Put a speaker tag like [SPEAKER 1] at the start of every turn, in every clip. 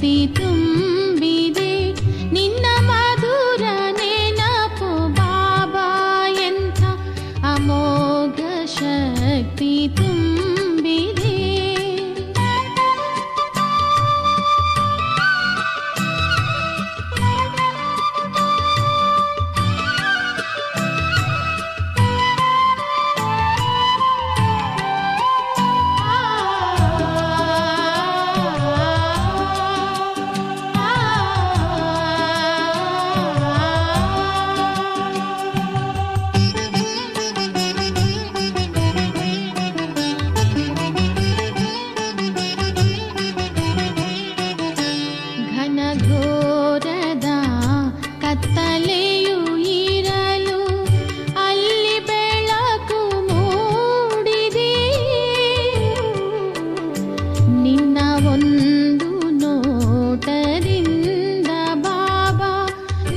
[SPEAKER 1] ಶಕ್ತಿ ತುಂಬಿದೆ ನಿನ್ನ ಮಧುರ ನೆನಪು ಬಾಬಾ ಎಂಥ ಅಮೋಘ ಶಕ್ತಿ ತುಂಬಿದೆ. ಘನಘೋರದ ಕತ್ತಲೆಯು ಇರಲು ಅಲ್ಲಿ ಬೆಳಕು ಮೂಡಿದೆ. ನಿನ್ನ ಒಂದು ನೋಟದಿಂದ ಬಾಬಾ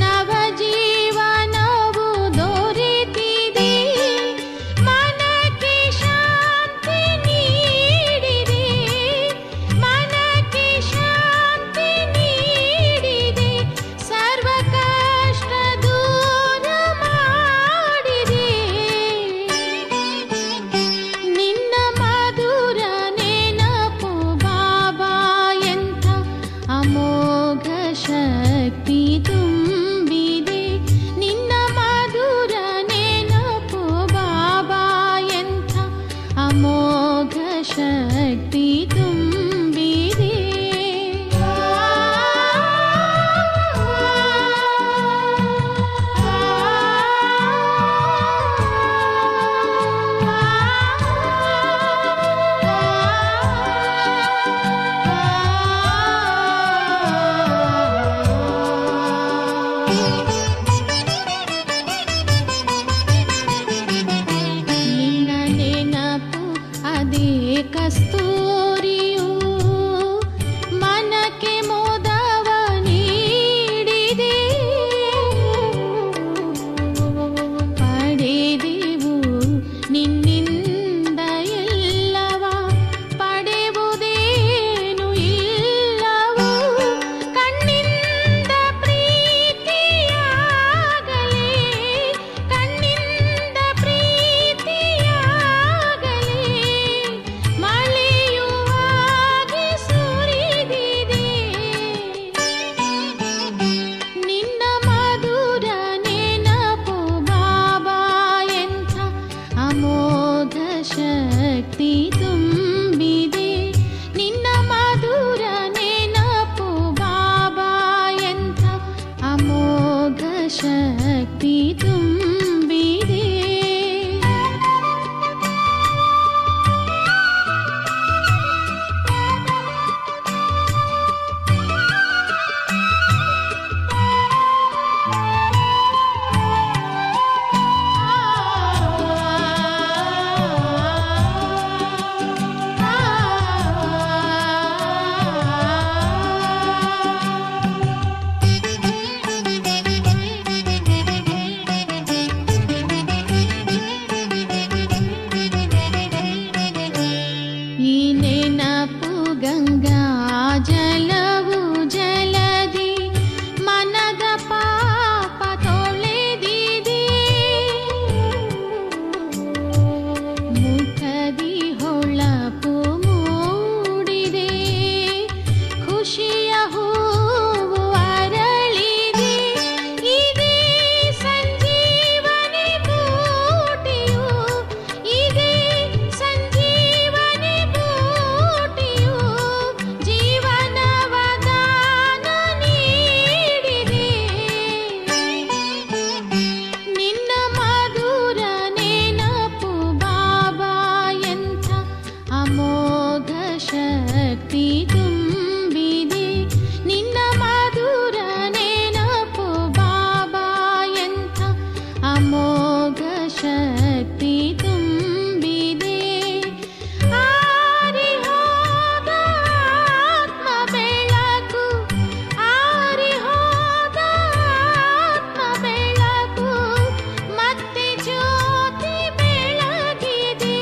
[SPEAKER 1] ನವಜೀವನವು ದೊರೆತಿದೆ. ಮನಕ್ಕೆ ಶಾಂತಿ ನೀಡಿದೆ, ಮನಕ್ಕೆ ಶಾಂತಿ ನೀಡಿದೆ, ಸರ್ವ ಕಷ್ಟ ದೂರ ಮಾಡಿದೆ. ನಿನ್ನ ಮಧುರ ನೆನಪು ಬಾಬಾ ಎಂಥ ಅಮೋಘ ಶಕ್ತಿ ತುಂಬಿದೆ. ನಿನ್ನ ಮಧುರ ನೆನಪು ಬಾಬಾ ಎಂಥ ಅಮೋಘ ಶಕ್ತಿ ತುಂಬಿದೆ. ನಿನ್ನ ನೆನಪು ಅದೇ ಕಸ್ತೂರಿಯು ಮನಕ್ಕೆ ಮೋದವ ನೀಡಿದೆ. ಪಡೆದೆವು ನಿನ್ನಿಂದ ಎಲ್ಲವ, ಪಡೆಯುವುದೇನು ಇಲ್ಲವೋ. ಕಣ್ಣಿಂದ ಪ್ರೀತಿಯಾಗಲೇ, ಕಣ್ಣಿಂದ ಪ್ರೀತಿಯಾಗಲೇ ಮಳೆಯುವಾಗಿ ಸುರಿದಿದೆ. ನಿನ್ನ ಮಧುರ ನೆನಪು ಬಾಬಾ ಎಂಥ ಅಮೋಘ ಶಕ್ತಿ ತುಂಬಿದೆ. ನಿನ್ನ ಮಧುರ ನೆನಪು ಬಾಬಾ ಎಂಥ ಅಮೋಘ ಶಕ್ತಿ ತುಂಬಿದೆ. ಈ ನೆನಪು ಗಂಗಾ ಜಲವು ಜಲದಿ ಮನದ ಪಾಪ ತೊಳೆದಿದೆ. ಮುಖದಿ ಹೊಳಪು ಮೂಡಿದೆ, ಖುಷಿಯ ಹೂವು ಅರಳಿದೆ. ಇದೇ ಸಂಜೀವನಿ ಬೂಟಿಯು, ಇದೇ ಸಂಜೀವನಿ ಬೂಟಿಯು ಜೀವನವ ದಾನ ನೀಡಿದೆ. ನಿನ್ನ ಮಧುರ ನೆನಪು ಬಾಬಾ ಎಂಥ ಅಮೋಘ ಶಕ್ತಿ ತುಂಬಿದೆ. ನಿನ್ನ ಮಧುರ ನೆನಪು ಬಾಬಾ ಎಂಥ ಅಮೋಘ ಶಕ್ತಿ ತುಂಬಿದೆ. ಆರಿ ಹೋದ ಆತ್ಮ ಬೆಳಕು, ಆರಿ ಹೋದ ಆತ್ಮ ಬೆಳಕು ಮತ್ತೆ ಜ್ಯೋತಿ ಬೆಳಗಿದೆ.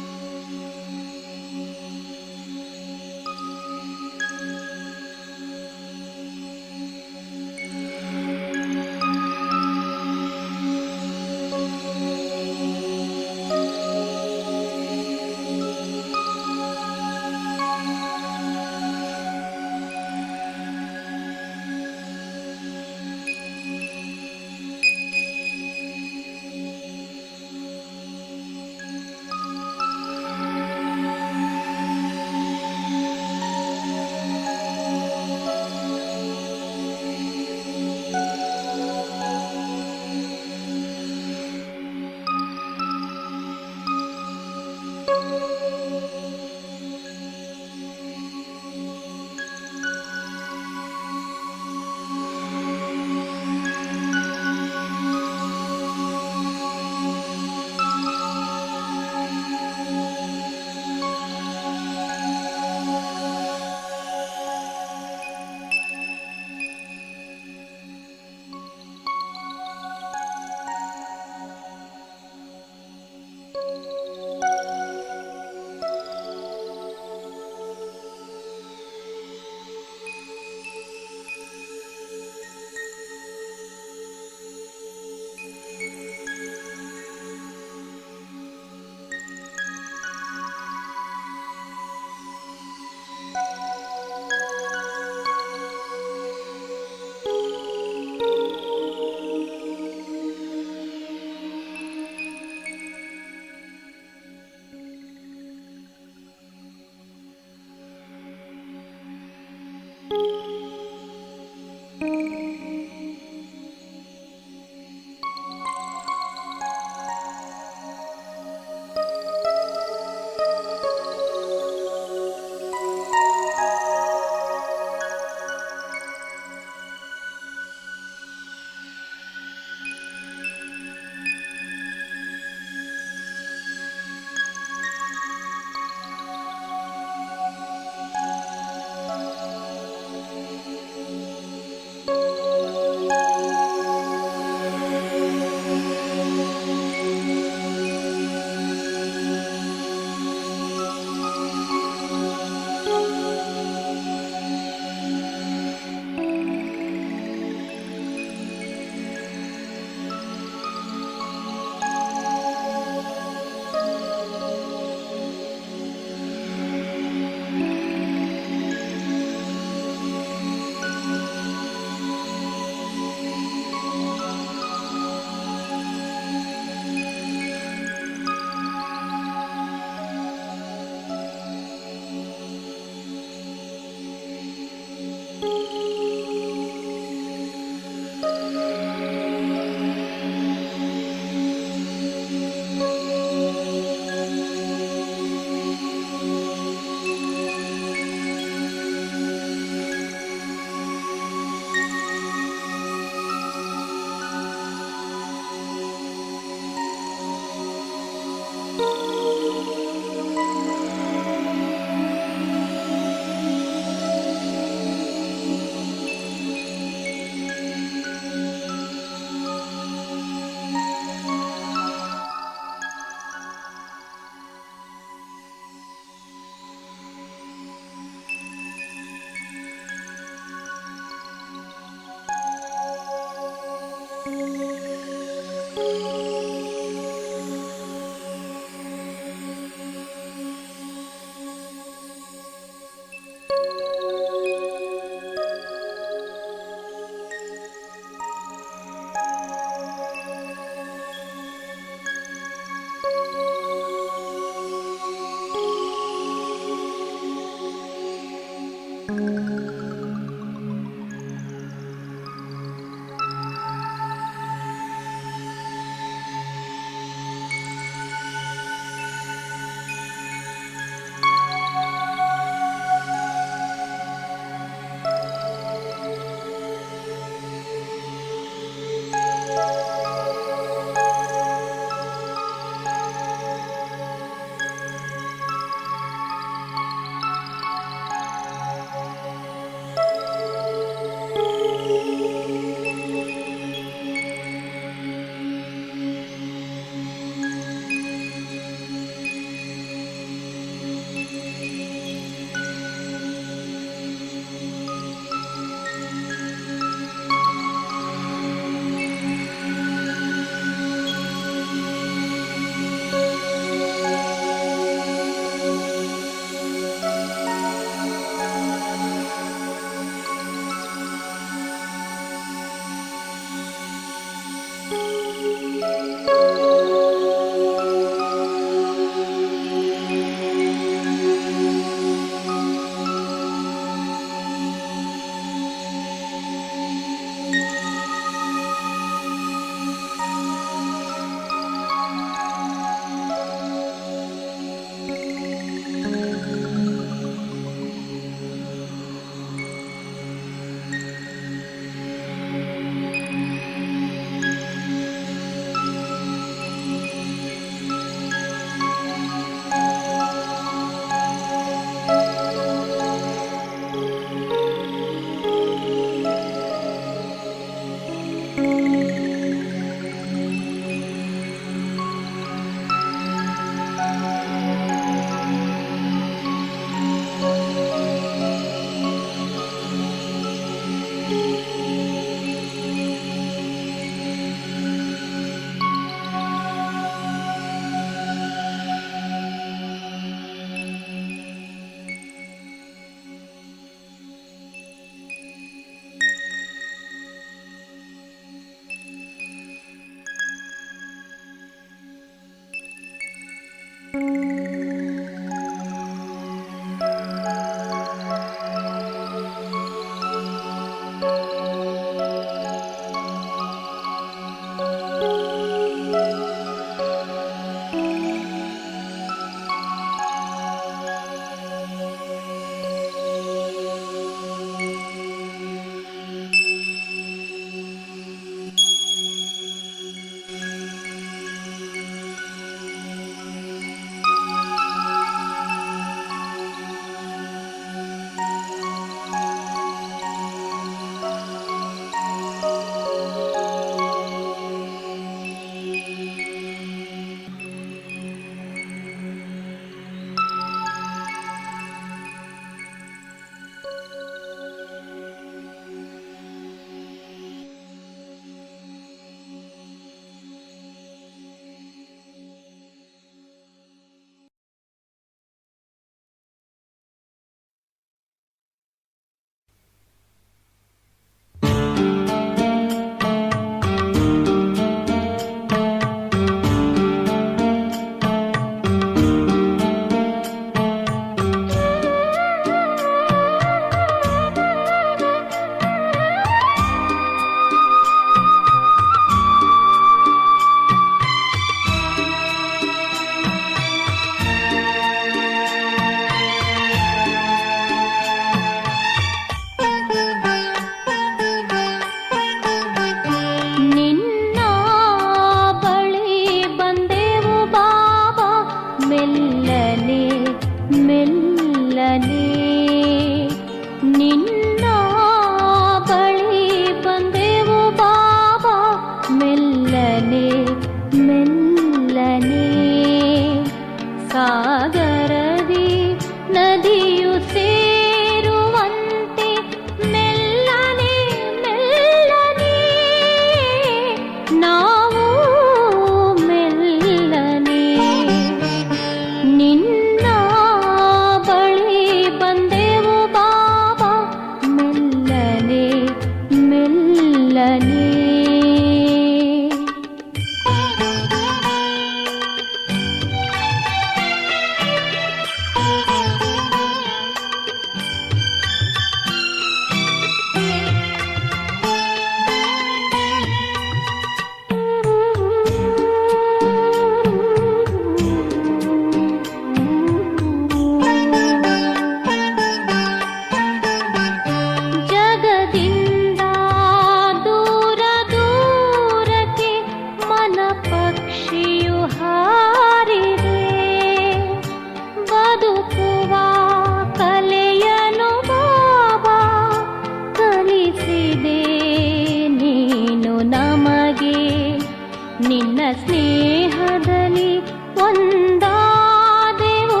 [SPEAKER 1] ಒಂದಾದೆವು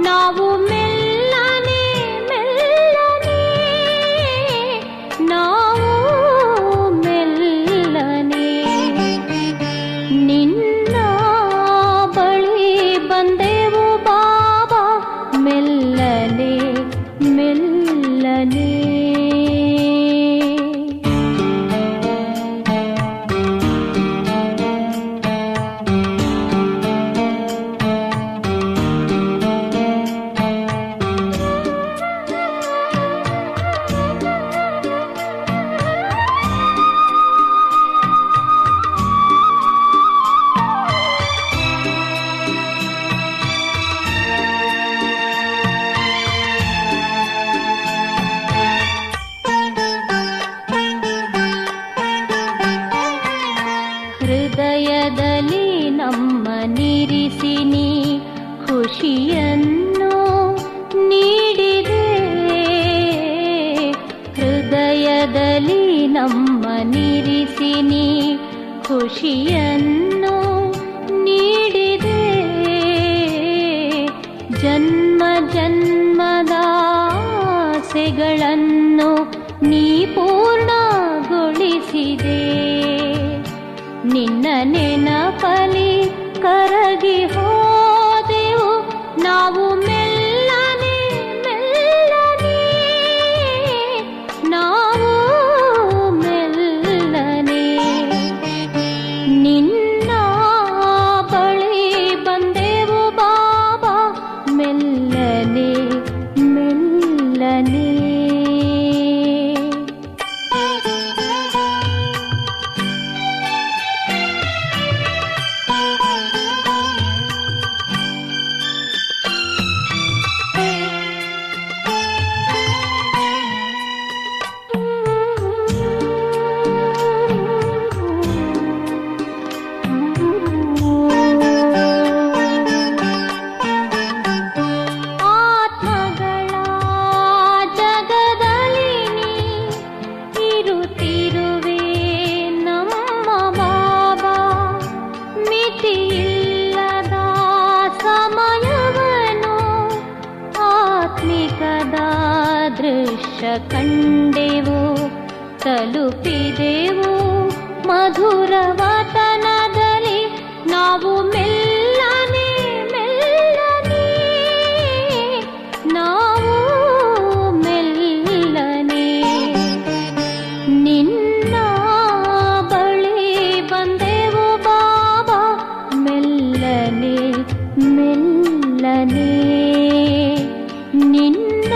[SPEAKER 1] ನಾವು ಮೆಲ್ಲನೆ ಮೆಲ್ಲನೆ, ನಾವು ಮೆಲ್ಲನೆ ನಿನ್ನ ಬಳಿ ಬಂದೆವು ಬಾಬಾ, ಮೆಲ್ಲನೆ ಮೆಲ್ಲನೆ. ಹೃದಯದಲ್ಲಿ ನಮ್ಮ ನಿರಿಸಿ ನೀ ಖುಷಿಯನ್ನು ನೀಡಿದೆ, ಹೃದಯದಲ್ಲಿ ನಮ್ಮ ನಿರಿಸಿ ನೀ ಖುಷಿಯನ್ನು ನೀಡಿದೆ. ಜನ್ಮ ಜನ್ಮದ ಆಸೆಗಳನ್ನು ನೀ ಪೂರ್ಣಗೊಳಿಸಿದೆ. ನಿನ್ನ ನೆನಪಲಿ ಕರಗಿ ಹೋದೆವು ನಾವು ಮೆಲ್ಲನೆ ಮೆಲ್ಲನೆ, ನಾವು ಮೆಲ್ಲನೆ ನಿನ್ನ ಬಳಿ ಬಂದೆವು ಬಾಬಾ, ಮೆಲ್ಲನೆ ಮೆಲ್ಲನೆ. ದೃಶ್ಯ ಕಂಡೆವು ತಲುಪಿದೆವು ಮಧುರ ವತನದಲ್ಲಿ, ನಾವು ಮೆಲ್ಲನೆ ಮೆಲ್ಲನೆ, ನಾವು ಮೆಲ್ಲನೆ ನಿನ್ನ ಬಳಿ ಬಂದೆವು ಬಾಬಾ, ಮೆಲ್ಲನೆ ಮೆಲ್ಲನೆ ನಿನ್ನ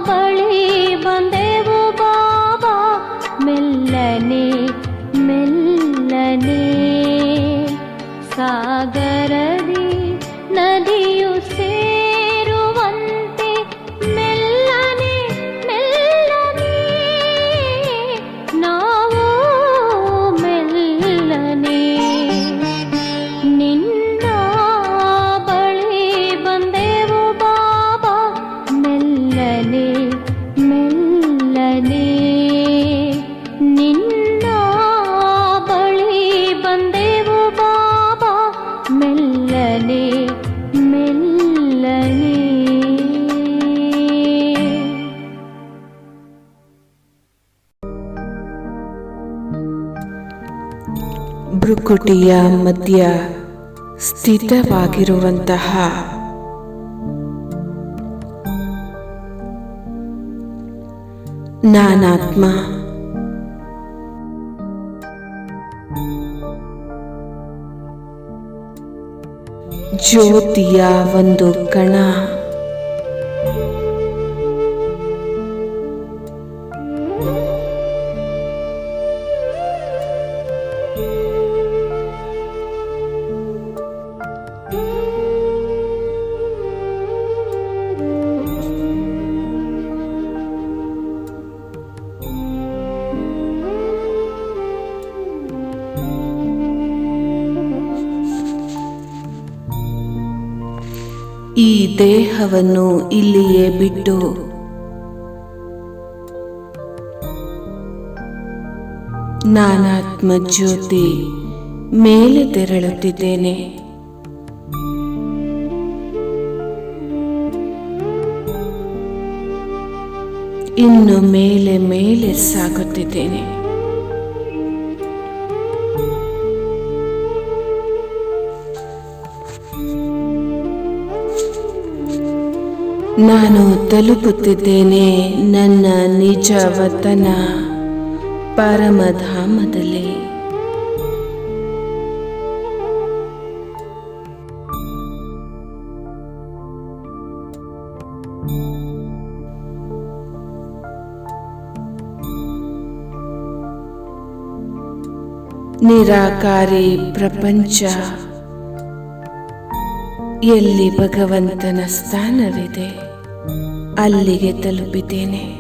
[SPEAKER 1] ಬಳಿ ಬಂದೆವು ಬಾಬಾ, ಮೆಲ್ಲನೆ ಮೆಲ್ಲನೆ. ಸಾಗರದಿ ನದಿಯು ಸೇರುವಂತೆ ಮೆಲ್ಲನೆ ಮೆಲ್ಲನೆ, ನಾವು ಮೆಲ್ಲನೆ ನಿನ್ನ ಬಳಿ ಬಂದೆವು ಬಾಬಾ, ಮೆಲ್ಲನೆ ಮೆಲ್ಲನೆ ನಿನ್ನ ಬಳಿ ಬಂದೆವು ಬಾಬಾ, ಮೆಲ್ಲನೆ ಮೆಲ್ಲನೆ.
[SPEAKER 2] ಭ್ರುಕುಟಿಯ ಮಧ್ಯ ಸ್ಥಿತವಾಗಿರುವಂತಹ ನಾನಾತ್ಮ ಜ್ಯೋತಿಯ ಒಂದು ಕಣ ಈ ದೇಹವನ್ನು ಇಲ್ಲಿಯೇ ಬಿಟ್ಟು ನಾನಾತ್ಮ ಜ್ಯೋತಿ ಮೇಲೆ ತೆರಳುತ್ತಿದ್ದೇನೆ. ಇನ್ನು ಮೇಲೆ ಮೇಲೆ ಸಾಗುತ್ತಿದ್ದೇನೆ. ನಾನು ತಲುಪುತ್ತಿದ್ದೇನೆ ನನ್ನ ನಿಜ ವತನ ಪರಮಧಾಮದಲ್ಲಿ. ನಿರಾಕಾರಿ ಪ್ರಪಂಚ, ಎಲ್ಲಿ ಭಗವಂತನ ಸ್ಥಾನವಿದೆ ಅಲ್ಲಿಗೆ ತಲುಪಿದ್ದೇನೆ.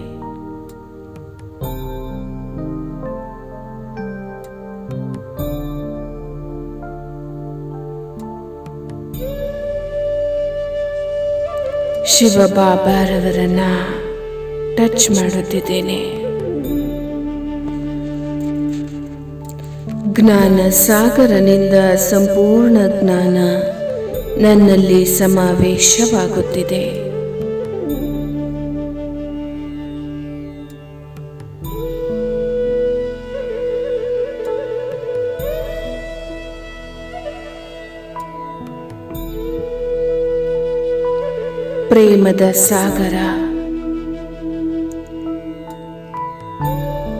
[SPEAKER 2] ಶಿವಬಾಬಾರವರನ್ನ ಟಚ್ ಮಾಡುತ್ತಿದ್ದೇನೆ. ಜ್ಞಾನ ಸಾಗರನಿಂದ ಸಂಪೂರ್ಣ ಜ್ಞಾನ ನನ್ನಲ್ಲಿ ಸಮಾವೇಶವಾಗುತ್ತಿದೆ. ಪ್ರೇಮದ ಸಾಗರ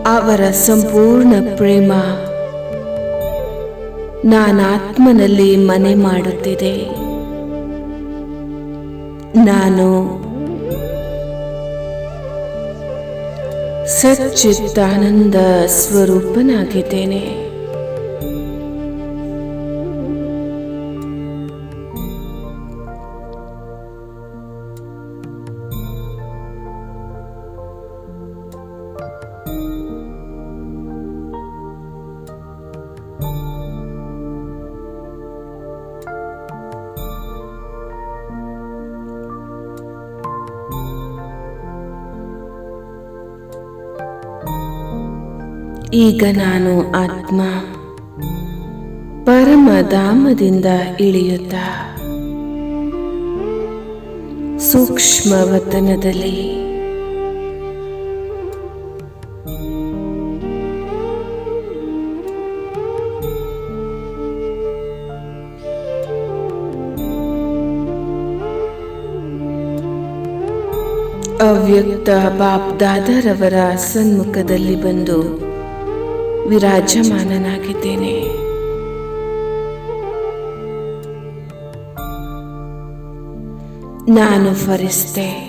[SPEAKER 2] ಅವರ ಸಂಪೂರ್ಣ ಪ್ರೇಮ ನಾನಾತ್ಮನಲ್ಲಿ ಮನೆ ಮಾಡುತ್ತಿದೆ. ನಾನು ಸಚ್ಚಿದಾನಂದ ಸ್ವರೂಪನಾಗಿದ್ದೇನೆ. ಈಗ ನಾನು ಆತ್ಮ ಪರಮಧಾಮದಿಂದ ಇಳಿಯುತ್ತಾ ಸೂಕ್ಷ್ಮ ವತನದಲ್ಲಿ ಅವ್ಯಕ್ತ ಬಾಪ್ದಾದರವರ ಸನ್ಮುಖದಲ್ಲಿ ಬಂದು ವಿರಾಜಮಾನನಾಗಿದ್ದೇನೆ. ನಾನು ಫರಿಸ್ತೆ.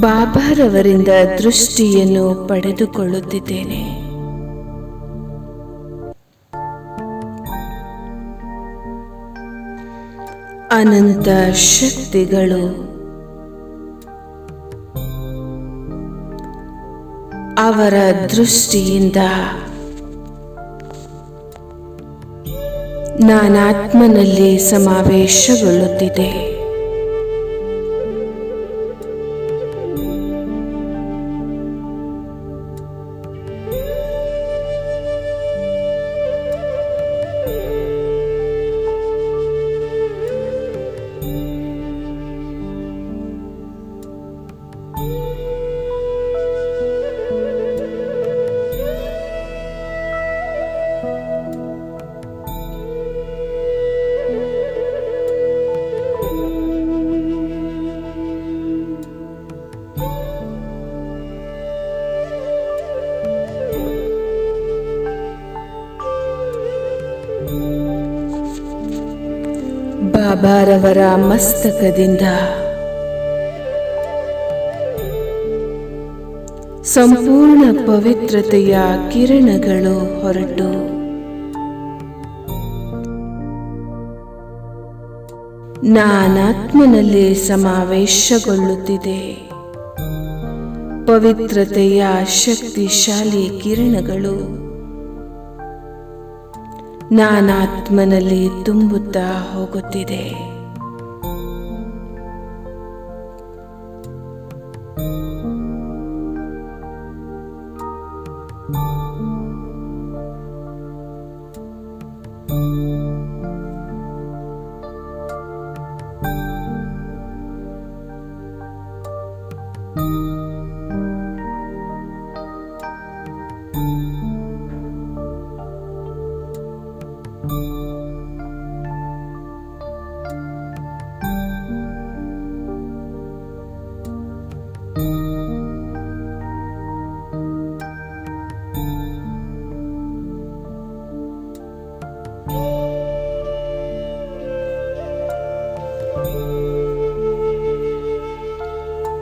[SPEAKER 2] ಬಾಬಾರವರಿಂದ ದೃಷ್ಟಿಯನ್ನು ಪಡೆದುಕೊಳ್ಳುತ್ತಿದ್ದೇನೆ. ಅನಂತ ಶಕ್ತಿಗಳು ಅವರ ದೃಷ್ಟಿಯಿಂದ ನಾನಾತ್ಮನಲ್ಲಿ ಸಮಾವೇಶಗೊಳ್ಳುತ್ತಿದೆ. ಬಾಬಾರವರ ಮಸ್ತಕದಿಂದ ಸಂಪೂರ್ಣ ಪವಿತ್ರತೆಯ ಕಿರಣಗಳು ಹೊರಟು ನಾನಾತ್ಮನಲ್ಲಿ ಸಮಾವೇಶಗೊಳ್ಳುತ್ತಿದೆ. ಪವಿತ್ರತೆಯ ಶಕ್ತಿಶಾಲಿ ಕಿರಣಗಳು ನಾನಾತ್ಮನಲ್ಲಿ ತುಂಬುತ್ತಾ ಹೋಗುತ್ತಿದೆ.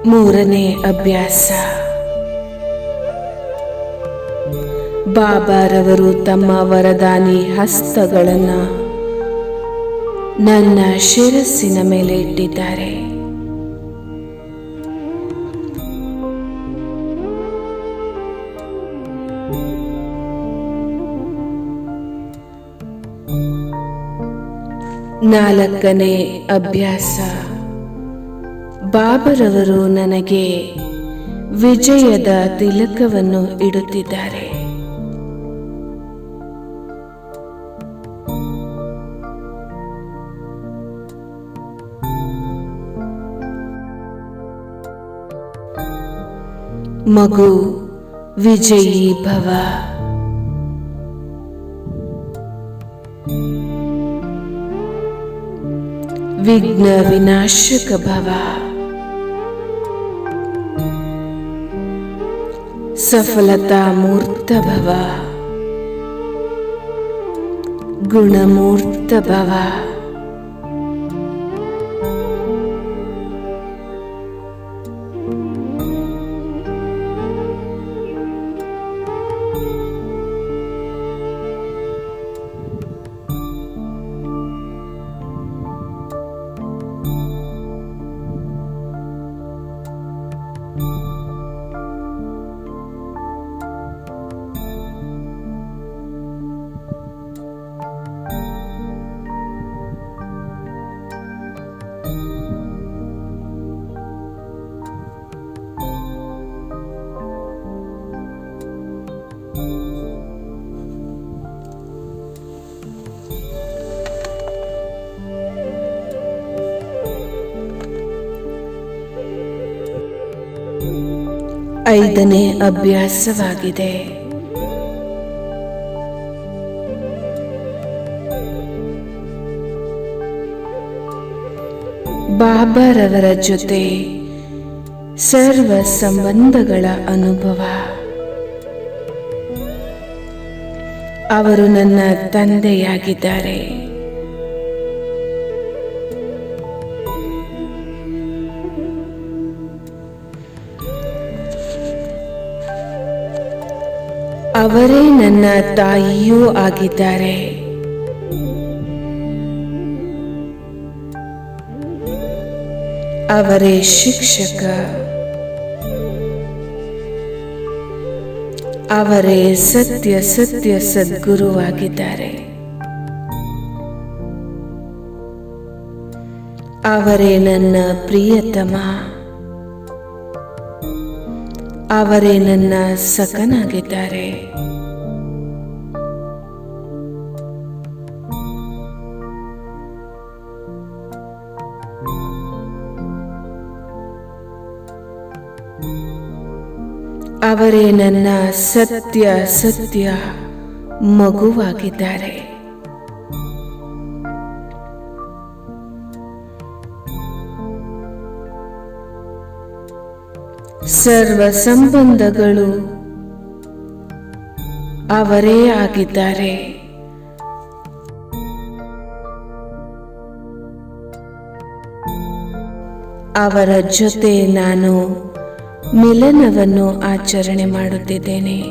[SPEAKER 2] ಮೂರನೇ ಅಭ್ಯಾಸ. ಬಾಬಾರವರು ತಮ್ಮ ವರದಾನಿ ಹಸ್ತಗಳನ್ನು ನನ್ನ ಶಿರಸ್ಸಿನ ಮೇಲೆ ಇಟ್ಟಿದ್ದಾರೆ. ನಾಲ್ಕನೇ ಅಭ್ಯಾಸ. ಬಾಬರವರು ನನಗೆ ವಿಜಯದ ತಿಲಕವನ್ನು ಇಡುತ್ತಿದ್ದಾರೆ. ಮಗು, ವಿಜಯೀ ಭವ. ವಿಘ್ನ ವಿನಾಶಕ ಭವ. ಸಫಲತಾ ಮೂರ್ತ ಭವ. ಗುಣಮೂರ್ತ ಭವ. ಐದನೇ ಅಭ್ಯಾಸವಾಗಿದೆ. ಬಾಬಾರವರ ಜೊತೆ ಸರ್ವ ಸಂಬಂಧಗಳ ಅನುಭವ. ಅವರು ನನ್ನ ತಂದೆಯಾಗಿದ್ದಾರೆ. ಅವರೇ ನನ್ನ ತಾಯಿಯೂ ಆಗಿದ್ದಾರೆ. ಅವರೇ ಶಿಕ್ಷಕ. ಅವರೇ ಸತ್ಯ ಸತ್ಯ ಸದ್ಗುರುವಾಗಿದ್ದಾರೆ. ಅವರೇ ನನ್ನ ಪ್ರಿಯತಮ. ಅವರೇ ನನ್ನ ಸಖನಾಗಿದ್ದಾರೆ. ಅವರೇ ನನ್ನ ಸತ್ಯ ಸತ್ಯ ಮಗುವಾಗಿದ್ದಾರೆ. ಸರ್ವ ಸಂಬಂಧಗಳು ಅವರೇ ಆಗಿದ್ದಾರೆ. ಅವರ ಜೊತೆ ನಾನು ಮಿಲನವನ್ನು ಆಚರಣೆ ಮಾಡುತ್ತಿದ್ದೇನೆ.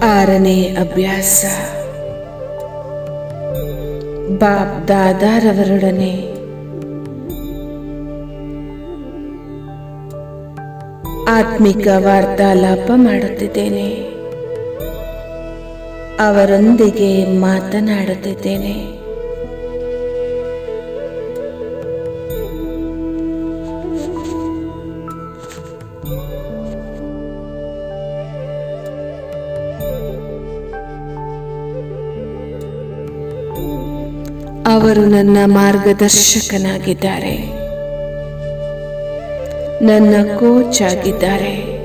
[SPEAKER 2] ಆರನೇ ಅಭ್ಯಾಸ. ಬಾಪ್ ದಾದಾರವರೊಡನೆ ಆತ್ಮಿಕ ವಾರ್ತಾಲಾಪ ಮಾಡುತ್ತಿದ್ದೇನೆ. ಅವರೊಂದಿಗೆ ಮಾತನಾಡುತ್ತಿದ್ದೇನೆ. ಅವರು ನನ್ನ ಮಾರ್ಗದರ್ಶಕನಾಗಿದ್ದಾರೆ, ನನ್ನ ಕೋಚ್ ಆಗಿದ್ದಾರೆ.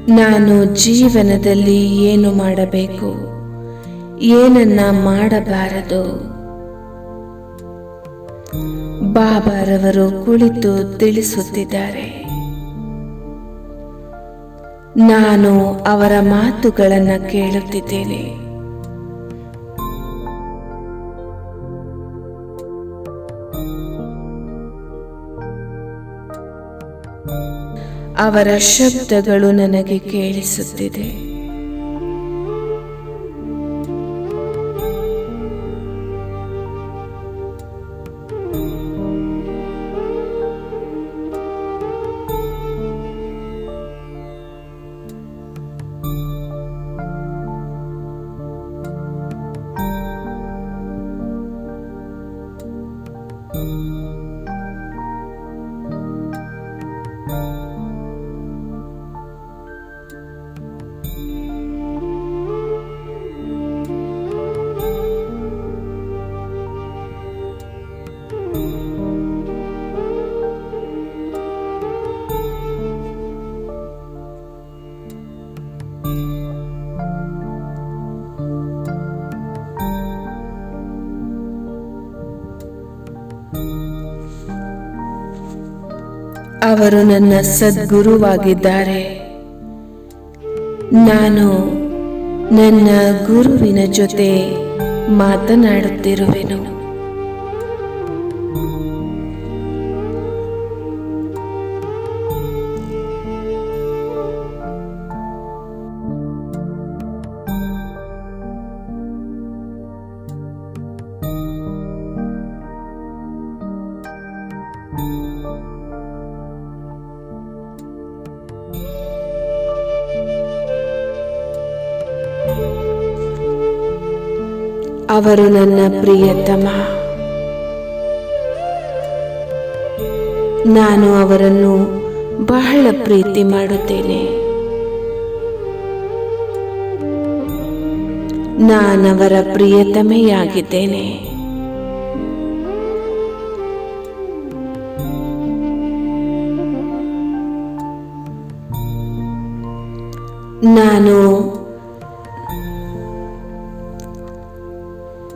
[SPEAKER 2] ನಾನು ಜೀವನದಲ್ಲಿ ಏನು ಮಾಡಬೇಕು, ಏನನ್ನ ಮಾಡಬಾರದು, ಬಾಬಾರವರು ಕುಳಿತು ತಿಳಿಸುತ್ತಿದ್ದಾರೆ. ನಾನು ಅವರ ಮಾತುಗಳನ್ನು ಕೇಳುತ್ತಿದ್ದೇನೆ. ಅವರ ಶಬ್ದಗಳು ನನಗೆ ಕೇಳಿಸುತ್ತಿದೆ. ಅವರು ನನ್ನ ಸದ್ಗುರುವಾಗಿದ್ದಾರೆ. ನಾನು ನನ್ನ ಗುರುವಿನ ಜೊತೆ ಮಾತನಾಡುತ್ತಿರುವೆನು. ಅವರು ನನ್ನ ಪ್ರಿಯತಮ. ನಾನು ಅವರನ್ನು ಬಹಳ ಪ್ರೀತಿ ಮಾಡುತ್ತೇನೆ. ನಾನವರ ಪ್ರಿಯತಮೆಯಾಗಿದ್ದೇನೆ. ನಾನು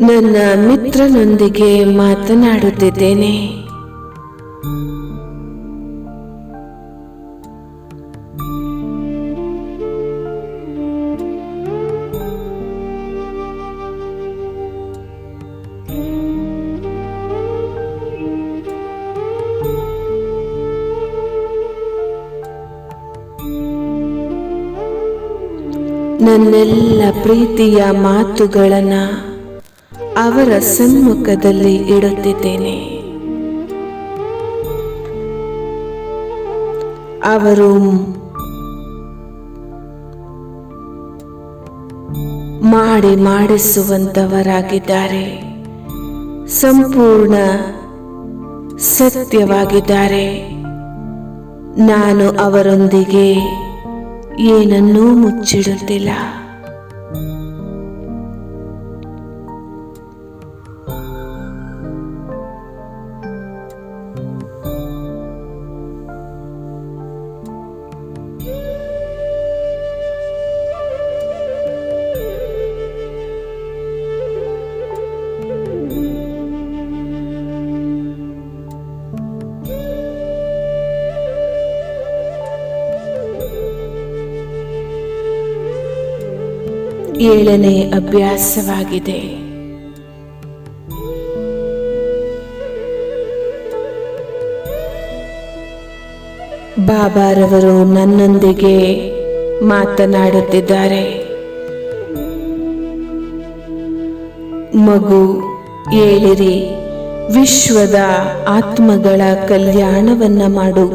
[SPEAKER 2] ನನ್ನ ಮಿತ್ರನೊಂದಿಗೆ ಮಾತನಾಡುತ್ತಿದ್ದೇನೆ. ನನ್ನೆಲ್ಲ ಪ್ರೀತಿಯ ಮಾತುಗಳನ್ನು ಅವರ ಸಮ್ಮುಖದಲ್ಲಿ ಇಡುತ್ತಿದ್ದೇನೆ. ಅವರು ಮಾಡಿಸುವಂತವರಾಗಿದ್ದಾರೆ. ಸಂಪೂರ್ಣ ಸತ್ಯವಾಗಿದ್ದಾರೆ. ನಾನು ಅವರೊಂದಿಗೆ ಏನನ್ನೂ ಮುಚ್ಚಿಡುತ್ತಿಲ್ಲ. ಏಳನೇ ಅಭ್ಯಾಸವಾಗಿದೆ. ಬಾಬಾರವರು ನನ್ನೊಂದಿಗೆ ಮಾತನಾಡುತ್ತಿದ್ದಾರೆ. ಮಗು, ಏಳಿರಿ, ವಿಶ್ವದ ಆತ್ಮಗಳ ಕಲ್ಯಾಣವನ್ನ ಮಾಡು.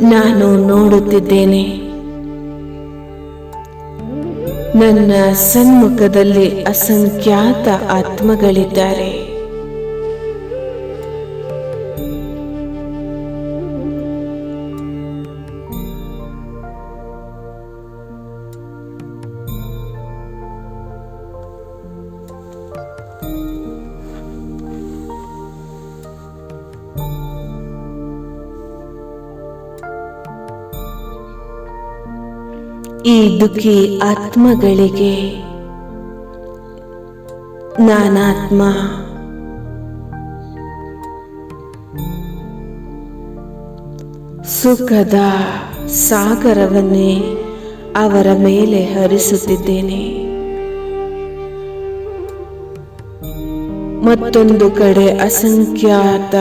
[SPEAKER 2] ನಾನು ನೋಡುತ್ತಿದ್ದೇನೆ. ನನ್ನ ಸನ್ಮುಖದಲ್ಲಿ ಅಸಂಖ್ಯಾತ ಆತ್ಮಗಳಿದ್ದಾರೆ. ಈ ದುಃಖಿ ಆತ್ಮಗಳಿಗೆ ನಾನಾತ್ಮ ಸುಖದ ಸಾಗರವನ್ನೇ ಅವರ ಮೇಲೆ ಹರಿಸುತ್ತಿದ್ದೇನೆ. ಮತ್ತೊಂದು ಕಡೆ ಅಸಂಖ್ಯಾತ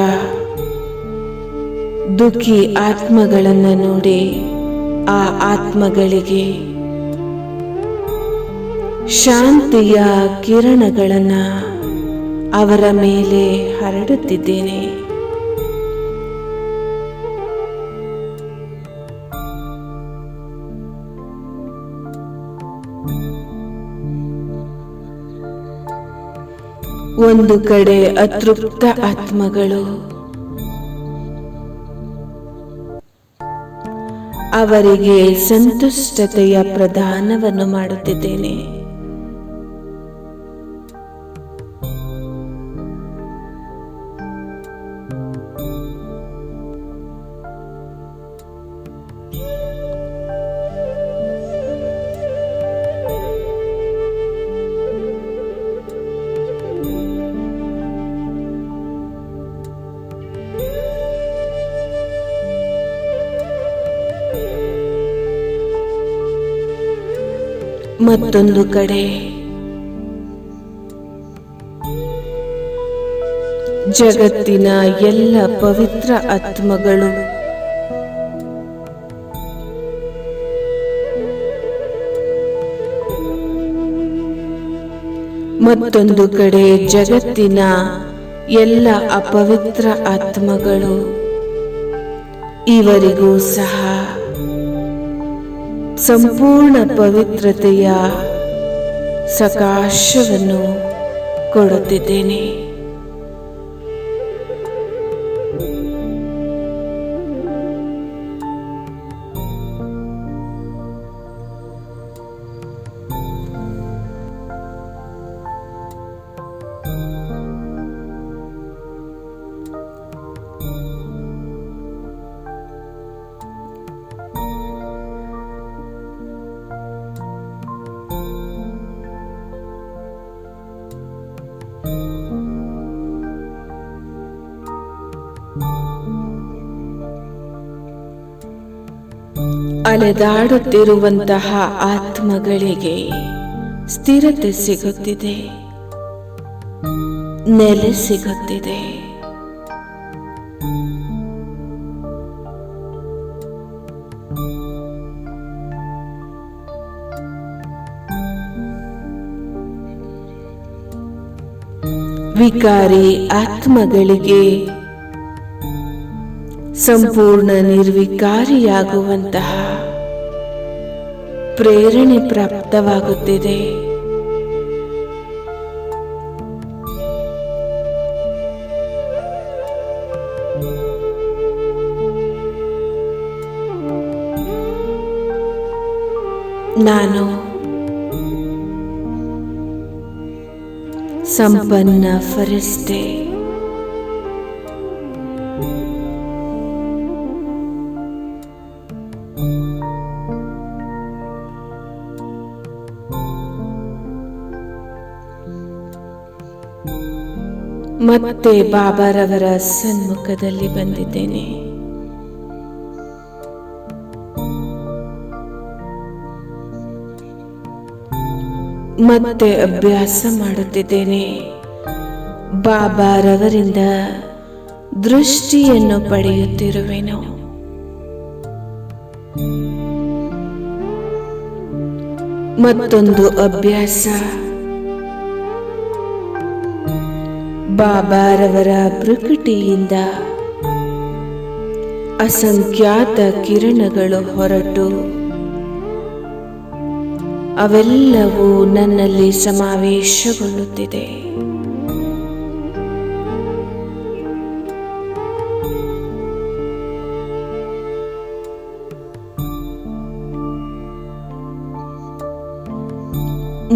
[SPEAKER 2] ದುಃಖಿ ಆತ್ಮಗಳನ್ನು ನೋಡಿ ಆ ಆತ್ಮಗಳಿಗೆ ಶಾಂತಿಯ ಕಿರಣಗಳನ್ನು ಅವರ ಮೇಲೆ ಹರಡುತ್ತಿದ್ದೇನೆ. ಒಂದು ಕಡೆ ಅತೃಪ್ತ ಆತ್ಮಗಳು, ಅವರಿಗೆ ಸಂತುಷ್ಟತೆಯ ಪ್ರದಾನವನ್ನು ಮಾಡುತ್ತಿದ್ದೇನೆ. ಮತ್ತೊಂದು ಕಡೆ ಜಗತ್ತಿನ ಎಲ್ಲ ಪವಿತ್ರ ಆತ್ಮಗಳು ಮತ್ತೊಂದು ಕಡೆ ಜಗತ್ತಿನ ಎಲ್ಲ ಅಪವಿತ್ರ ಆತ್ಮಗಳು ಇವರಿಗೂ ಸಹ ಸಂಪೂರ್ಣ ಪವಿತ್ರತೆಯ ಸಕಾಶವನ್ನು ಕೊಡುತ್ತಿದ್ದೇನೆ. ಅಲೆದಾಡುತ್ತಿರುವಂತಹ ಆತ್ಮಗಳಿಗೆ ಸ್ಥಿರತೆ ಸಿಗುತ್ತಿದೆ, ನೆಲೆ ಸಿಗುತ್ತಿದೆ. ವಿಕಾರಿ ಆತ್ಮಗಳಿಗೆ ಸಂಪೂರ್ಣ ನಿರ್ವಿಕಾರಿಯಾಗುವಂತಹ ಪ್ರೇರಣೆ ಪ್ರಾಪ್ತವಾಗುತ್ತಿದೆ. ನಾನು ಸಂಪನ್ನ ಫರಿಷ್ಠೆ. ಮತ್ತೆ ಬಾಬಾರವರ ಸನ್ಮುಖದಲ್ಲಿ ಬಂದಿದ್ದೇನೆ. ಮತ್ತೆ ಅಭ್ಯಾಸ ಮಾಡುತ್ತಿದ್ದೇನೆ. ಬಾಬಾರವರಿಂದ ದೃಷ್ಟಿಯನ್ನು ಪಡೆಯುತ್ತಿರುವೆನು. ಮತ್ತೊಂದು ಅಭ್ಯಾಸ, ಬಾಬಾರವರ ಭೃಕುಟಿಯಿಂದ ಅಸಂಖ್ಯಾತ ಕಿರಣಗಳು ಹೊರಟು ಅವೆಲ್ಲವೂ ನನ್ನಲ್ಲಿ ಸಮಾವೇಶಗೊಳ್ಳುತ್ತಿದೆ.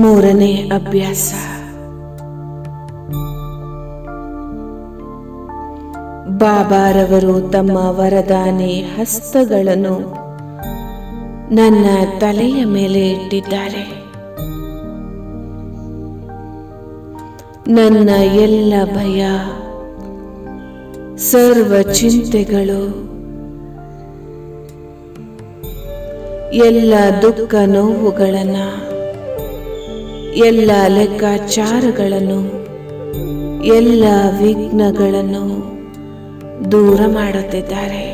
[SPEAKER 2] ಮೂರನೇ ಅಭ್ಯಾಸ, ಬಾಬಾರವರು ತಮ್ಮ ವರದಾನಿ ಹಸ್ತಗಳನ್ನು ನನ್ನ ತಲೆಯ ಮೇಲೆ ಇಟ್ಟಿದ್ದಾರೆ. ನನ್ನ ಎಲ್ಲ ಭಯ, ಸರ್ವ ಚಿಂತೆಗಳು, ಎಲ್ಲ ದುಃಖ ನೋವುಗಳನ್ನು, ಎಲ್ಲ ಲೆಕ್ಕಾಚಾರಗಳನ್ನು, ಎಲ್ಲ ವಿಘ್ನಗಳನ್ನು ದೂರ ಮಾಡುತ್ತಿದ್ದಾರೆ.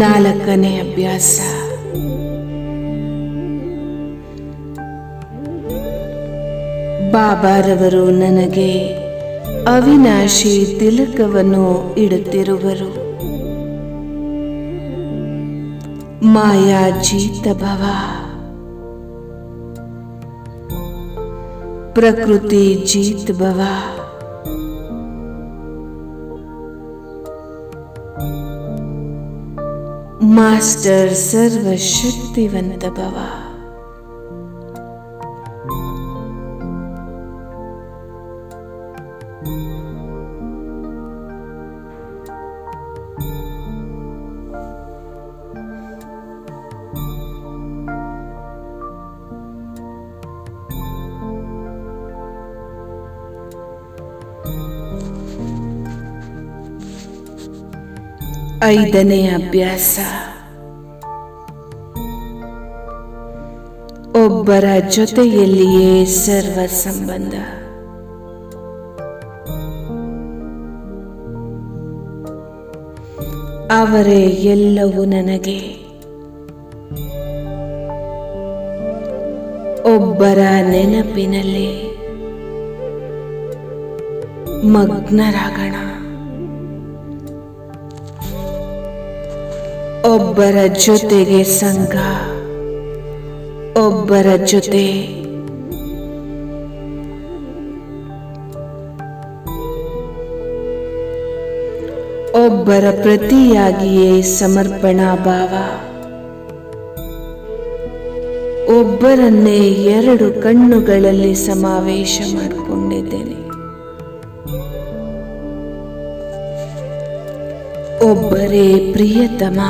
[SPEAKER 2] ನಾಲ್ಕನೇ ಅಭ್ಯಾಸ. ಬಾಬಾರವರು ನನಗೆ ಅವಿನಾಶಿ ತಿಲಕವನ್ನು ಇಡುತ್ತಿರುವರು. ಮಾಯಾ ಜೀತ ಭವ, ಪ್ರಕೃತಿ ಜೀತ್ ಭವ, ಮಾಸ್ಟರ್ ಸರ್ವಶಕ್ತಿವಂತ ಭವ. ಐದನೇ ಅಭ್ಯಾಸ. ಒಬ್ಬರ ಜೊತೆಯಲ್ಲಿಯೇ ಸರ್ವ ಸಂಬಂಧ. ಅವರೇ ಎಲ್ಲವೂ ನನಗೆ. ಒಬ್ಬರ ನೆನಪಿನಲ್ಲಿ ಮಗ್ನರಾಗೋಣ. ಒಬ್ಬರ ಜೊತೆಗೆ ಸಂಘ, ಒಬ್ಬರ ಜೊತೆ ಒಬ್ಬರ ಪ್ರತಿಯಾಗಿಯೇ ಸಮರ್ಪಣಾ ಭಾವ. ಒಬ್ಬರನ್ನೇ ಎರಡು ಕಣ್ಣುಗಳಲ್ಲಿ ಸಮಾವೇಶ ಮಾಡಿಕೊಂಡಿದ್ದೇನೆ. ಒಬ್ಬರೇ ಪ್ರಿಯತಮ.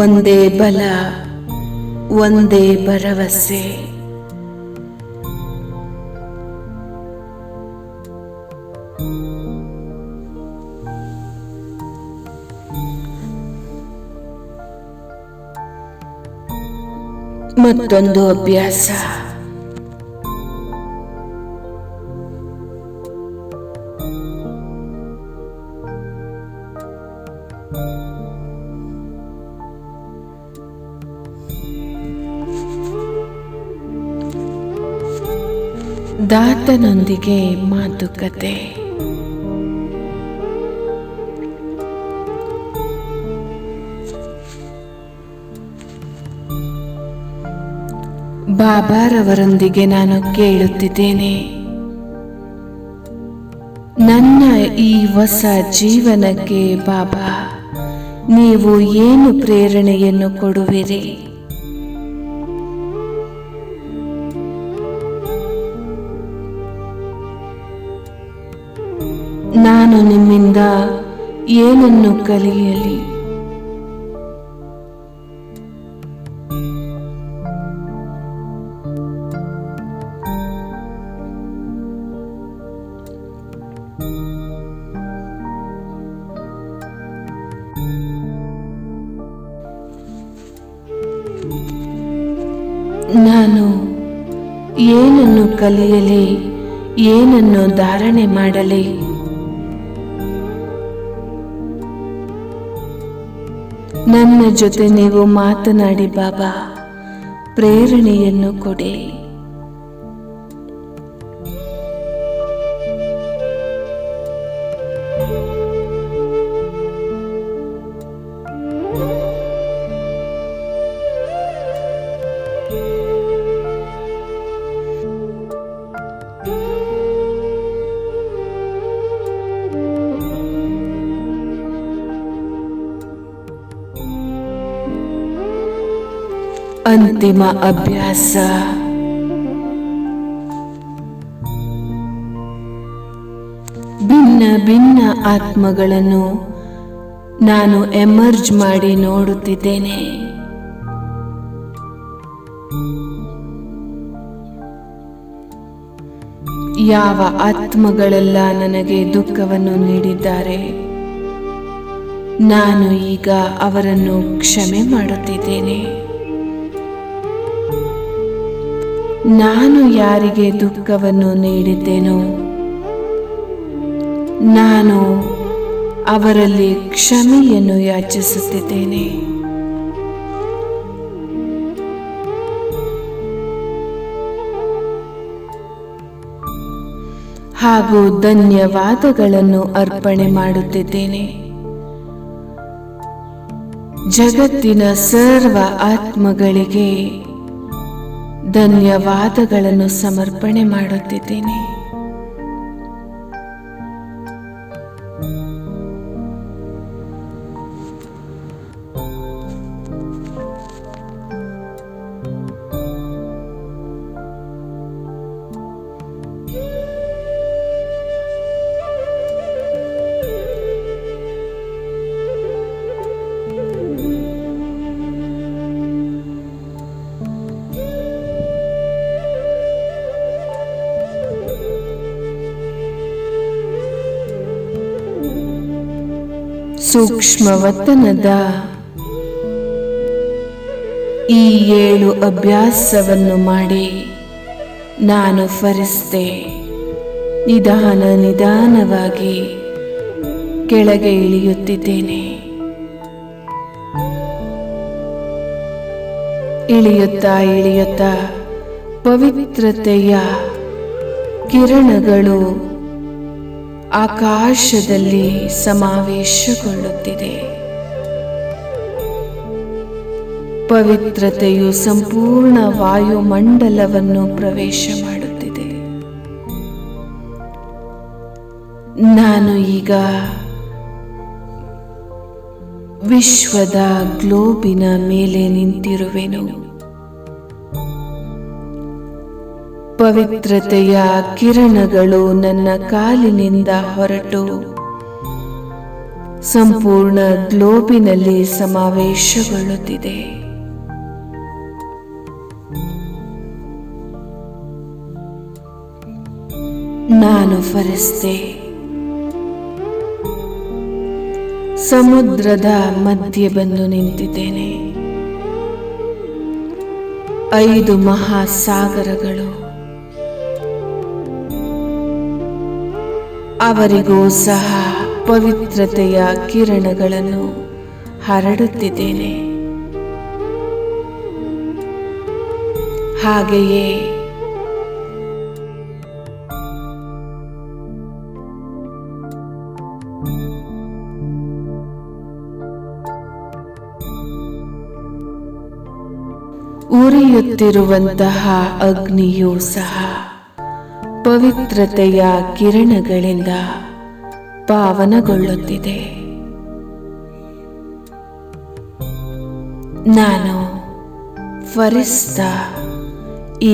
[SPEAKER 2] ಒಂದೇ ಬಲ, ಒಂದೇ ಭರವಸೆ. ಮತ್ತೊಂದು ಅಭ್ಯಾಸ. ದಾತನೊಂದಿಗೆ ಮಾತುಕತೆ. ಬಾಬಾರವರೊಂದಿಗೆ ನಾನು ಕೇಳುತ್ತಿದ್ದೇನೆ, ನನ್ನ ಈ ಹೊಸ ಜೀವನಕ್ಕೆ ಬಾಬಾ ನೀವು ಏನು ಪ್ರೇರಣೆಯನ್ನು ಕೊಡುವಿರಿ? ನಾನು ನಿಮ್ಮಿಂದ ಏನನ್ನು ಕಲಿಯಲಿ? ನಾನು ಏನನ್ನು ಕಲಿಯಲಿ? ಏನನ್ನು ಧಾರಣೆ ಮಾಡಲಿ? ನನ್ನ ಜೊತೆ ನೀವು ಮಾತನಾಡಿ ಬಾಬಾ, ಪ್ರೇರಣೆಯನ್ನು ಕೊಡಿ. ಅಂತಿಮ ಅಭ್ಯಾಸ. ಭಿನ್ನ ಭಿನ್ನ ಆತ್ಮಗಳನ್ನು ನಾನು ಎಮರ್ಜ್ ಮಾಡಿ ನೋಡುತ್ತಿದ್ದೇನೆ. ಯಾವ ಆತ್ಮಗಳೆಲ್ಲ ನನಗೆ ದುಃಖವನ್ನು ನೀಡಿದ್ದಾರೆ, ನಾನು ಈಗ ಅವರನ್ನು ಕ್ಷಮೆ ಮಾಡುತ್ತಿದ್ದೇನೆ. ನಾನು ಯಾರಿಗೆ ದುಃಖವನ್ನು ನೀಡಿದ್ದೇನೋ ನಾನು ಅವರಲ್ಲಿ ಕ್ಷಮೆಯನ್ನು ಯಾಚಿಸುತ್ತಿದ್ದೇನೆ. ಹಾಗೂ ಧನ್ಯವಾದಗಳನ್ನು ಅರ್ಪಣೆ ಮಾಡುತ್ತಿದ್ದೇನೆ. ಜಗತ್ತಿನ ಸರ್ವ ಆತ್ಮಗಳಿಗೆ ಧನ್ಯವಾದಗಳನ್ನು ಸಮರ್ಪಣೆ ಮಾಡುತ್ತಿದ್ದೇನೆ. ಸೂಕ್ಷ್ಮವತನದ ಈ 7 ಅಭ್ಯಾಸವನ್ನು ಮಾಡಿ ನಾನು ಫರಿಸ್ತೆ ನಿಧಾನವಾಗಿ ಕೆಳಗೆ ಇಳಿಯುತ್ತಿದ್ದೇನೆ. ಇಳಿಯುತ್ತಾ ಪವಿತ್ರತೆಯ ಕಿರಣಗಳು ಆಕಾಶದಲ್ಲಿ ಸಮಾವೇಶಗೊಳ್ಳುತ್ತಿದೆ. ಪವಿತ್ರತೆಯು ಸಂಪೂರ್ಣ ವಾಯುಮಂಡಲವನ್ನು ಪ್ರವೇಶ ಮಾಡುತ್ತಿದೆ. ನಾನು ಈಗ ವಿಶ್ವದ ಗ್ಲೋಬಿನ ಮೇಲೆ ನಿಂತಿರುವೆನು. ಪವಿತ್ರತೆಯ ಕಿರಣಗಳು ನನ್ನ ಕಾಲಿನಿಂದ ಹೊರಟು ಸಂಪೂರ್ಣ ಗ್ಲೋಬಿನಲ್ಲಿ ಸಮಾವೇಶಗೊಳ್ಳುತ್ತಿದೆ. ನಾನು ಫರಿಸ್ತೆ ಸಮುದ್ರದ ಮಧ್ಯೆ ಬಂದು ನಿಂತಿದ್ದೇನೆ. 5 ಮಹಾಸಾಗರಗಳು ಅವರಿಗೂ ಸಹ ಪವಿತ್ರತೆಯ ಕಿರಣಗಳನ್ನು ಹರಡುತ್ತಿದ್ದೇನೆ. ಹಾಗೆಯೇ ಉರಿಯುತ್ತಿರುವಂತಹ ಅಗ್ನಿಯೂ ಸಹ ಪವಿತ್ರತೆಯ ಕಿರಣಗಳಿಂದ ಪಾವನಗೊಳ್ಳುತ್ತಿದೆ. ನಾನು ಫರಿಸ್ತಾ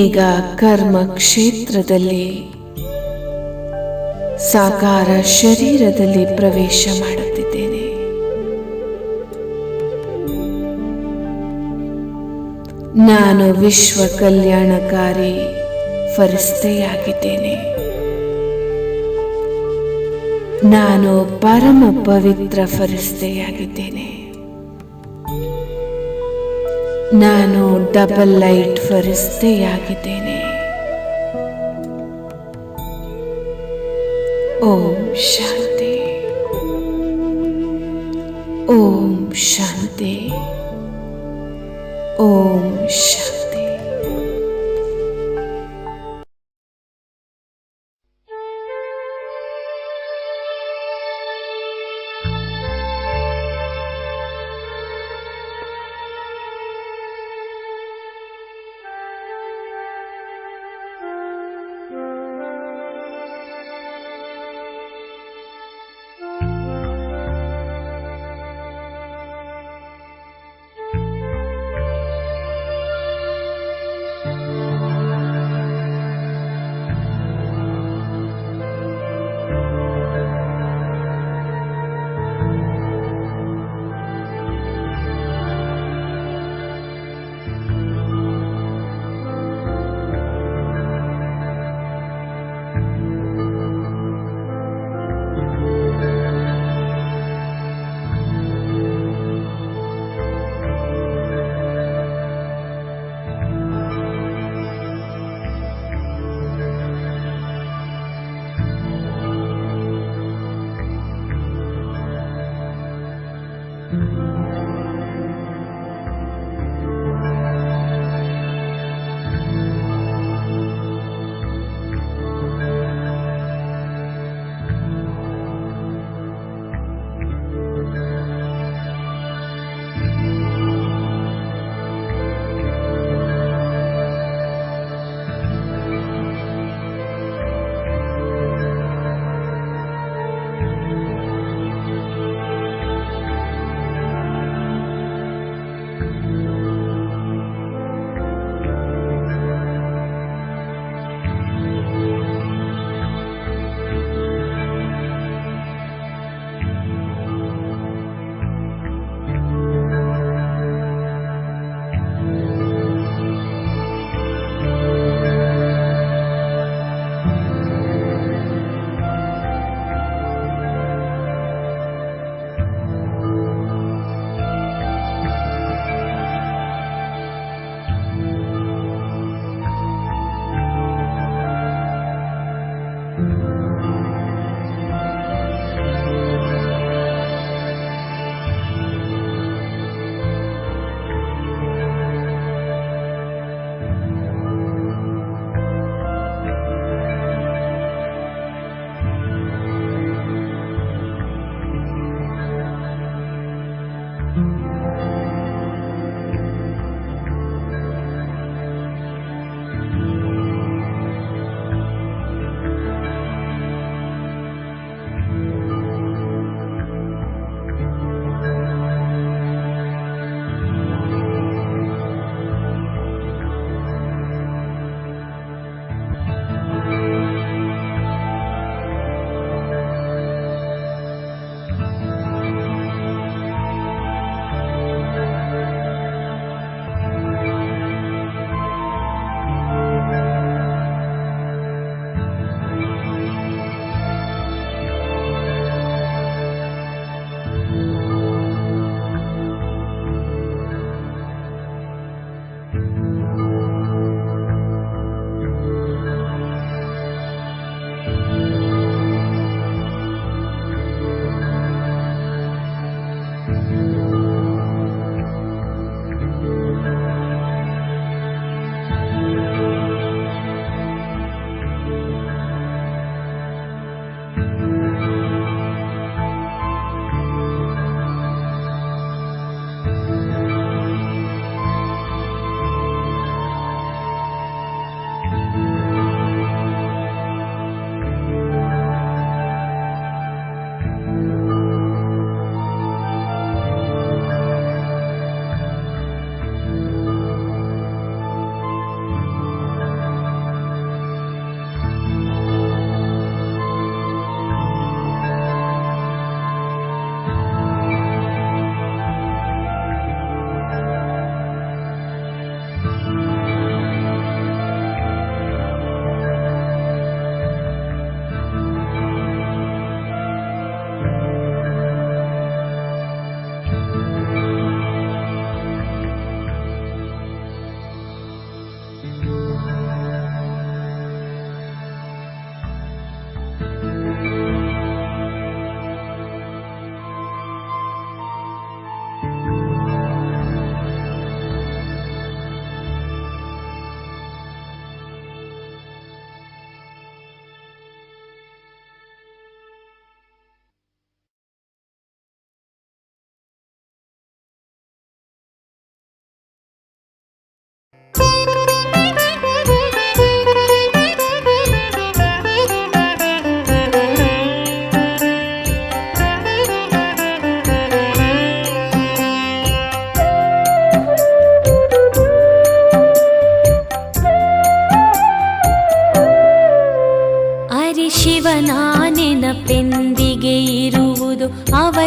[SPEAKER 2] ಈಗ ಕರ್ಮ ಕ್ಷೇತ್ರದಲ್ಲಿ ಸಾಕಾರ ಶರೀರದಲ್ಲಿ ಪ್ರವೇಶ ಮಾಡುತ್ತಿದ್ದೇನೆ. ನಾನು ವಿಶ್ವ ಕಲ್ಯಾಣಕಾರಿ ಫರಿಸ್ತೆಯಾಗಿದ್ದೇನೆ. ನಾನು ಪರಮ ಪವಿತ್ರ ಫರಿಸ್ತೆಯಾಗಿದ್ದೇನೆ. ನಾನು ಡಬಲ್ ಲೈಟ್ ಫರಿಸ್ತೆಯಾಗಿದ್ದೇನೆ. ಓಂ ಶಾಂತಿ, ಓಂ ಶಾಂತಿ, ಓಂ ಶಾಂತಿ.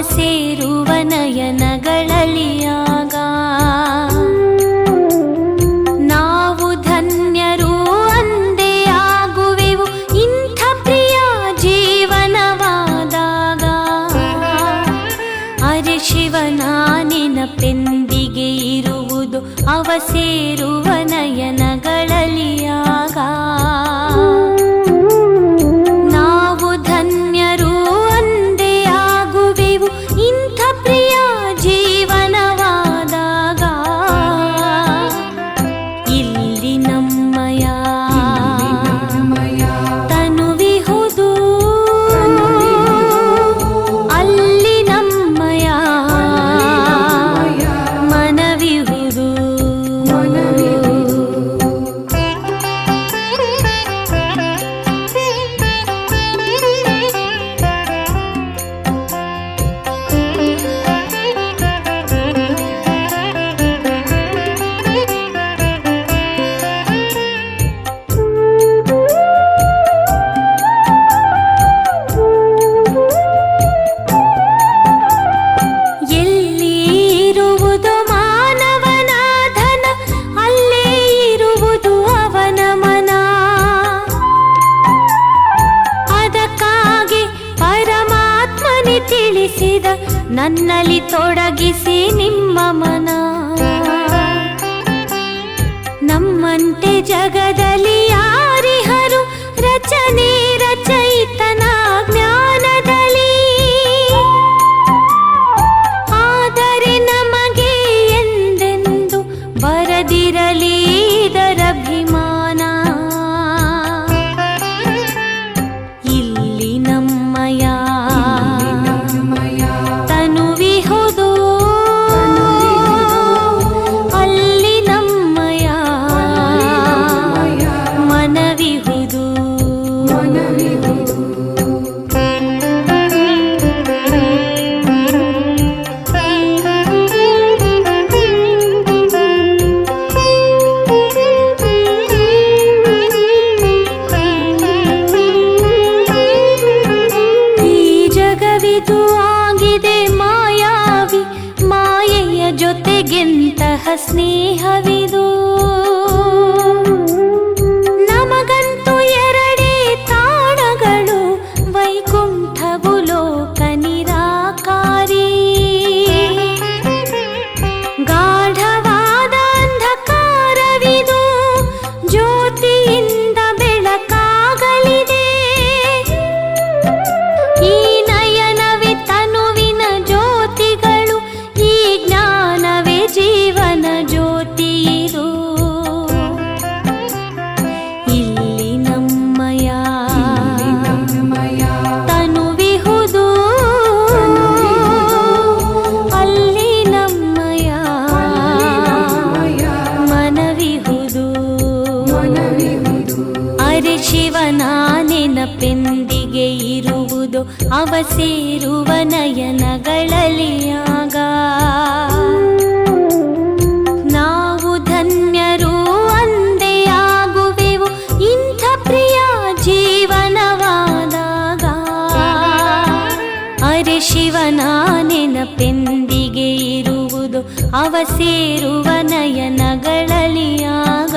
[SPEAKER 1] ಸೇರುವ ನಯನಗಳಲಿಯಾಗ ನಾವು ಧನ್ಯರು ಅಂದೇ ಆಗುವೆವು ಇಂಥ ಪ್ರಿಯ ಜೀವನವಾದಾಗ. ಅರೆ ಶಿವನ ನೆನಪೆಂದಿಗೆ ಇರುವುದು ಅವ ಸೇರುವ ನಯನಗಳಲಿಯಾಗ. ನಾವು ಧನ್ಯರು ಅಂದೇ ಆಗುವೆವು ಇಂಥ ಪ್ರಿಯ ಜೀವನವಾದಾಗ. ಇಲ್ಲಿ ನಮ್ಮಯ ತನುವಿಹುದು, ಅಲ್ಲಿ ನಮ್ಮಯ ಮನವಿಹುದು. ಎಲ್ಲಿ ಇರುವುದು ಮಾನವನ ಧನ ಅಲ್ಲೇ ಇರುವುದು ಅವನ ಮನ. ಅದಕ್ಕಾಗಿ ಪರಮಾತ್ಮನೇ ತಿಳಿಸಿದ ನನ್ನಲ್ಲಿ ತೊಡಗಿಸಿ ನಿಮ್ಮ ಮನ. ನಮ್ಮಂತೆ ಜಗದಲ್ಲಿ ಯಾರಿಹರು ರಚನೆ ರಚಯಿತನ ಜ್ಞಾನದಲ್ಲಿ. ಆದರೆ ನಮಗೆ ಎಂದೆಂದು ಬರದಿರಲಿ ಇದರಭಿಮಾನ. ಇಲ್ಲಿ ನಮ್ಮಯ ತನುವಿಹುದು, ಅಲ್ಲಿ ನಮ್ಮಯ ಮನವಿಹುದು. ಈ ಜಗವಿದು ಆಗಿದೆ ಮಾಯಾವಿ, ಮಾಯೆಯ ಜೊತೆಗೆಂತಹ ಸ್ನೇಹವಿದು. ನಮಗಂತೂ ಎರಡೇ ತಾಣಗಳು, ವೈಕುಂಠವು ಲೋಕ ನಿರಾಕಾರಿ. ಗಾಢವಾದ ಅಂಧಕಾರವಿದು, ಜ್ಯೋತಿಯಿಂದ ಬೆಳಕಾಗಲಿದೆ. ಈ ನಯನವೇ ತನುವಿನ ಜ್ಯೋತಿಗಳು, ಈ ಜ್ಞಾನವೇ ಜೀವನ ಜ್ಯೋತಿ ಇದು. ಇಲ್ಲಿ ನಮ್ಮಯ ತನುವಿಹುದು, ಅಲ್ಲಿ ನಮ್ಮಯ ಮನವಿಹುದು. ಅರೆ ಶಿವನ ನೆನಪೆಂದಿಗೆ ಇರುವುದು ಅವ ಸೇರುವ ನಯನಗಳಲಿಯಾಗ. ನಾವು ಧನ್ಯರು ಅಂದೇ ಆಗುವೆವು ಇಂಥ ಪ್ರಿಯ ಜೀವನವಾದಾಗ. ಅರೆ ಶಿವನ ನೆನಪೆಂದಿಗೆ ಇರುವುದು ಅವ ಸೇರುವ ನಯನಗಳಲಿಯಾಗ.